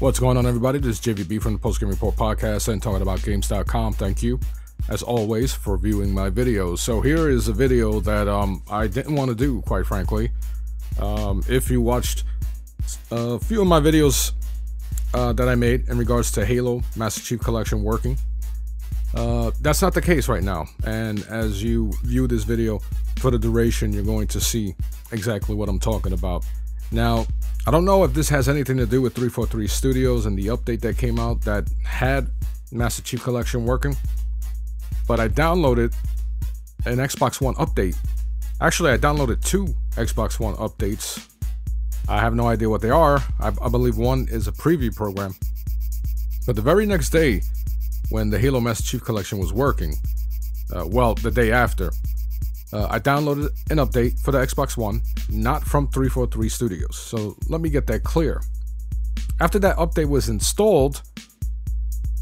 What's going on, everybody? This is JVB from the Post Game Report podcast and talking about games.com. Thank you, as always, for viewing my videos. So here is a video that I didn't want to do, quite frankly. If you watched a few of my videos that I made in regards to Halo Master Chief Collection working, that's not the case right now. And as you view this video for the duration, you're going to see exactly what I'm talking about. Now, I don't know if this has anything to do with 343 Studios and the update that came out that had Master Chief Collection working, but I downloaded an Xbox One update. Actually, I downloaded two Xbox One updates. I have no idea what they are. I believe one is a preview program. But the very next day, when the Halo Master Chief Collection was working, well, the day after, I downloaded an update for the Xbox One, not from 343 Studios. So let me get that clear. After that update was installed,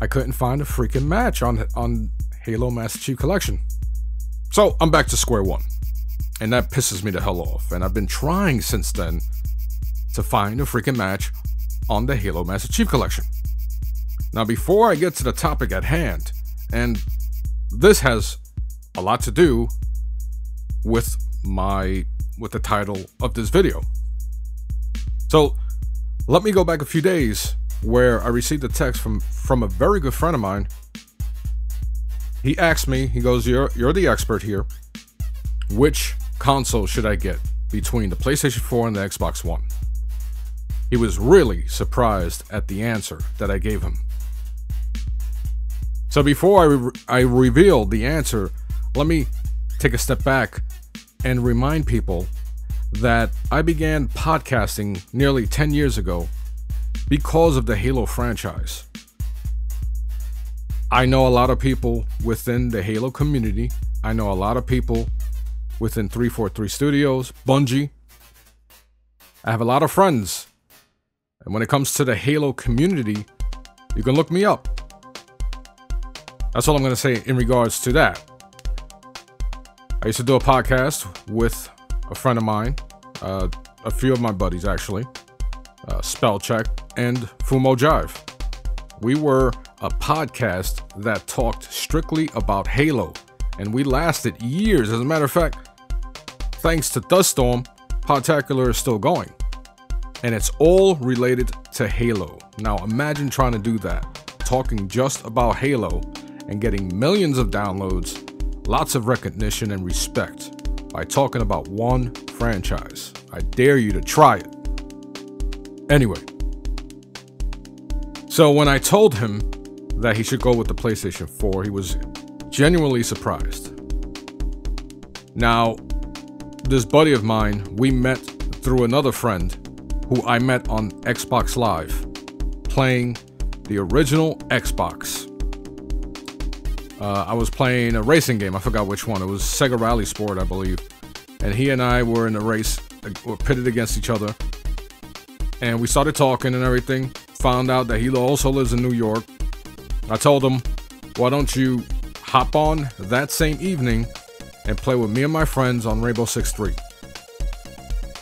I couldn't find a freaking match on Halo Master Chief Collection. So I'm back to square one. And that pisses me the hell off. And I've been trying since then to find a freaking match on the Halo Master Chief Collection. Now, before I get to the topic at hand, and this has a lot to do with the title of this video. So let me go back a few days where I received a text from a very good friend of mine. He asked me, he goes, you're the expert here. Which console should I get between the PlayStation 4 and the Xbox One? He was really surprised at the answer that I gave him. So before I reveal the answer, let me take a step back and remind people that I began podcasting nearly 10 years ago because of the Halo franchise. I know a lot of people within the Halo community. I know a lot of people within 343 Studios, Bungie. I have a lot of friends. And when it comes to the Halo community, you can look me up. That's all I'm going to say in regards to that. I used to do a podcast with a friend of mine, a few of my buddies actually, Spellcheck and Fumo Jive. We were a podcast that talked strictly about Halo, and we lasted years. As a matter of fact, thanks to Duststorm, Podtacular is still going, and it's all related to Halo. Now imagine trying to do that, talking just about Halo and getting millions of downloads, lots of recognition and respect by talking about one franchise. I dare you to try it. Anyway, so when I told him that he should go with the PlayStation 4, he was genuinely surprised. Now, this buddy of mine, we met through another friend who I met on Xbox Live, playing the original Xbox. I was playing a racing game. I forgot which one. It was Sega Rally Sport, I believe. And he and I were in a race, were pitted against each other. And we started talking and everything. Found out that he also lives in New York. I told him, why don't you hop on that same evening and play with me and my friends on Rainbow Six 3.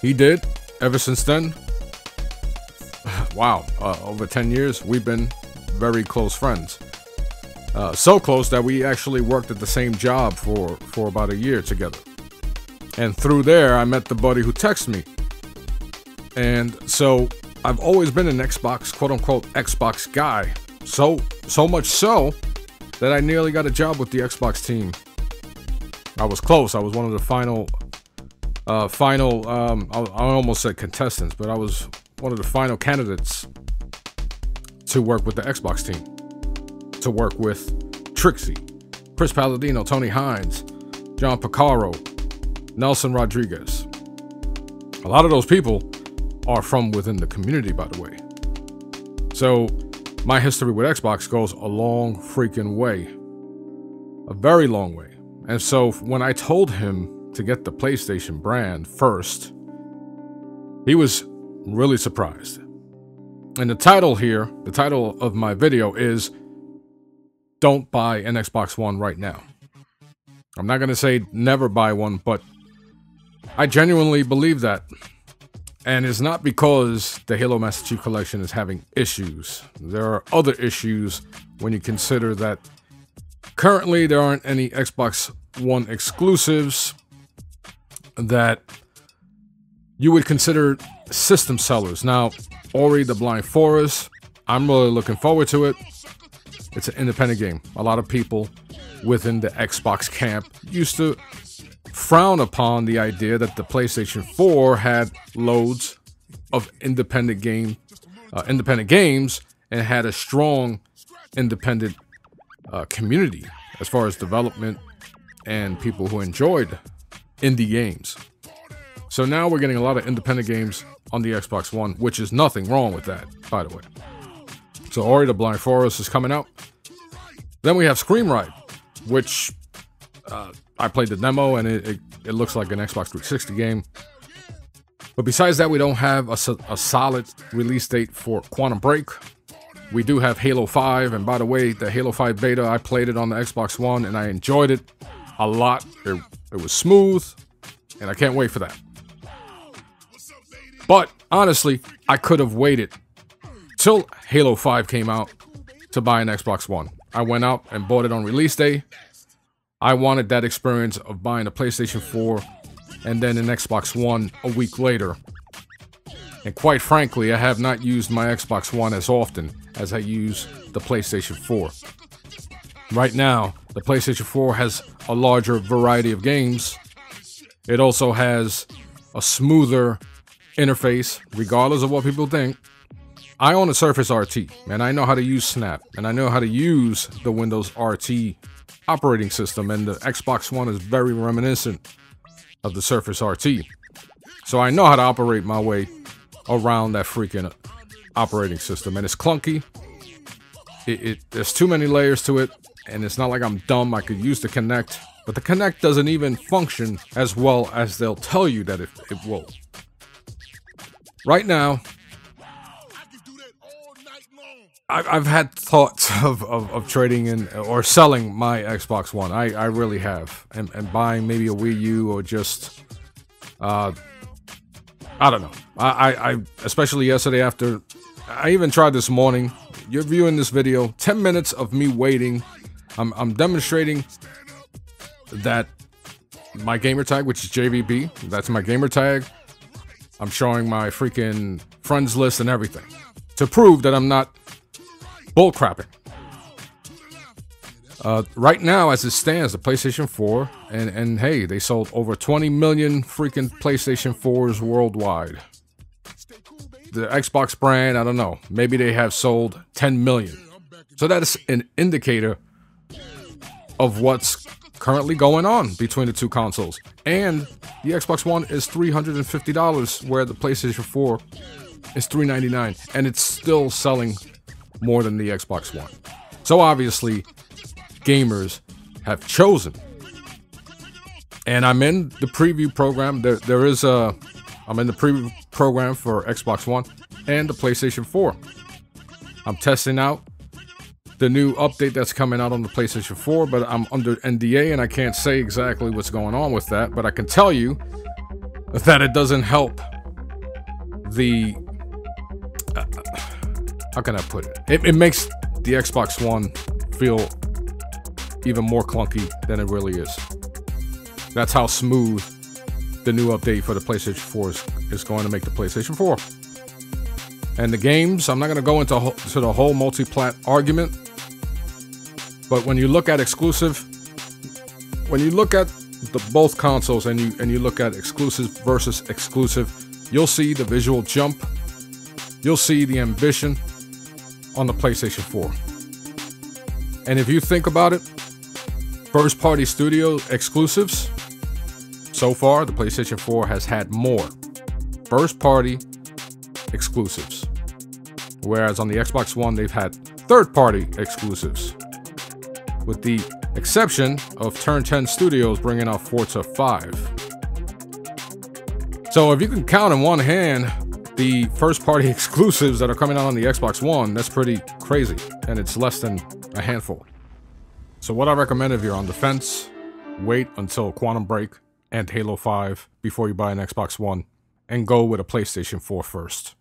He did. Ever since then, wow, over 10 years, we've been very close friends. So close that we actually worked at the same job for about a year together. And through there, I met the buddy who texted me. And so I've always been an Xbox, quote-unquote, Xbox guy. So much so that I nearly got a job with the Xbox team. I was close. I was one of the final, I almost said contestants, but I was one of the final candidates to work with the Xbox team. To work with Trixie, Chris Palladino, Tony Hines, John Picaro, Nelson Rodriguez. A lot of those people are from within the community, by the way. So my history with Xbox goes a long freaking way. A very long way. And so when I told him to get the PlayStation brand first, he was really surprised. And the title here, the title of my video is Don't Buy an Xbox One Right Now. I'm not going to say never buy one, but I genuinely believe that. And it's not because the Halo Master Chief Collection is having issues. There are other issues when you consider that currently there aren't any Xbox One exclusives that you would consider system sellers. Now, Ori the Blind Forest, I'm really looking forward to it. It's an independent game. A lot of people within the Xbox camp used to frown upon the idea that the PlayStation 4 had loads of independent games and had a strong independent community as far as development and people who enjoyed indie games. So now we're getting a lot of independent games on the Xbox One, which is nothing wrong with that, by the way. So Ori the Blind Forest is coming out. Then we have Scream Ride, which I played the demo, and it looks like an Xbox 360 game. But besides that, we don't have a solid release date for Quantum Break. We do have Halo 5, and by the way, the Halo 5 beta, I played it on the Xbox One, and I enjoyed it a lot. It was smooth, and I can't wait for that. But honestly, I could have waited till Halo 5 came out to buy an Xbox One. I went out and bought it on release day. I wanted that experience of buying a PlayStation 4 and then an Xbox One a week later. And quite frankly, I have not used my Xbox One as often as I use the PlayStation 4. Right now, the PlayStation 4 has a larger variety of games. It also has a smoother interface, regardless of what people think. I own a Surface RT, and I know how to use Snap, and I know how to use the Windows RT operating system, and the Xbox One is very reminiscent of the Surface RT. So I know how to operate my way around that freaking operating system, and it's clunky. There's too many layers to it, and it's not like I'm dumb. I could use the Kinect, but the Kinect doesn't even function as well as they'll tell you that it will. Right now, I've had thoughts of trading in or selling my Xbox One. I really have. And buying maybe a Wii U or just, I don't know. I especially yesterday after, I even tried this morning. You're viewing this video, 10 minutes of me waiting. I'm demonstrating that my gamer tag, which is JVB, that's my gamer tag. I'm showing my freaking friends list and everything to prove that I'm not bullcrapping. Right now, as it stands, the PlayStation 4, and hey, they sold over 20 million freaking PlayStation 4s worldwide. The Xbox brand, I don't know, maybe they have sold 10 million. So that is an indicator of what's currently going on between the two consoles. And the Xbox One is $350, where the PlayStation 4 is $399, and it's still selling more than the Xbox One. So obviously, gamers have chosen. And I'm in the preview program. I'm in the preview program for Xbox One and the PlayStation 4. I'm testing out the new update that's coming out on the PlayStation 4, but I'm under NDA and I can't say exactly what's going on with that, but I can tell you that it doesn't help the how can I put it? It makes the Xbox One feel even more clunky than it really is. That's how smooth the new update for the PlayStation 4 is going to make the PlayStation 4. And the games, I'm not going to go into the whole multi-plat argument, but when you look at exclusive, when you look at both consoles and you look at exclusive versus exclusive, you'll see the visual jump. You'll see the ambition on the PlayStation 4. And if you think about it, first-party studio exclusives, so far, the PlayStation 4 has had more first-party exclusives. Whereas on the Xbox One, they've had third-party exclusives. With the exception of Turn 10 Studios bringing out Forza 5. So if you can count in one hand the first-party exclusives that are coming out on the Xbox One, that's pretty crazy. And it's less than a handful. So what I recommend if you're on the fence, wait until Quantum Break and Halo 5 before you buy an Xbox One and go with a PlayStation 4 first.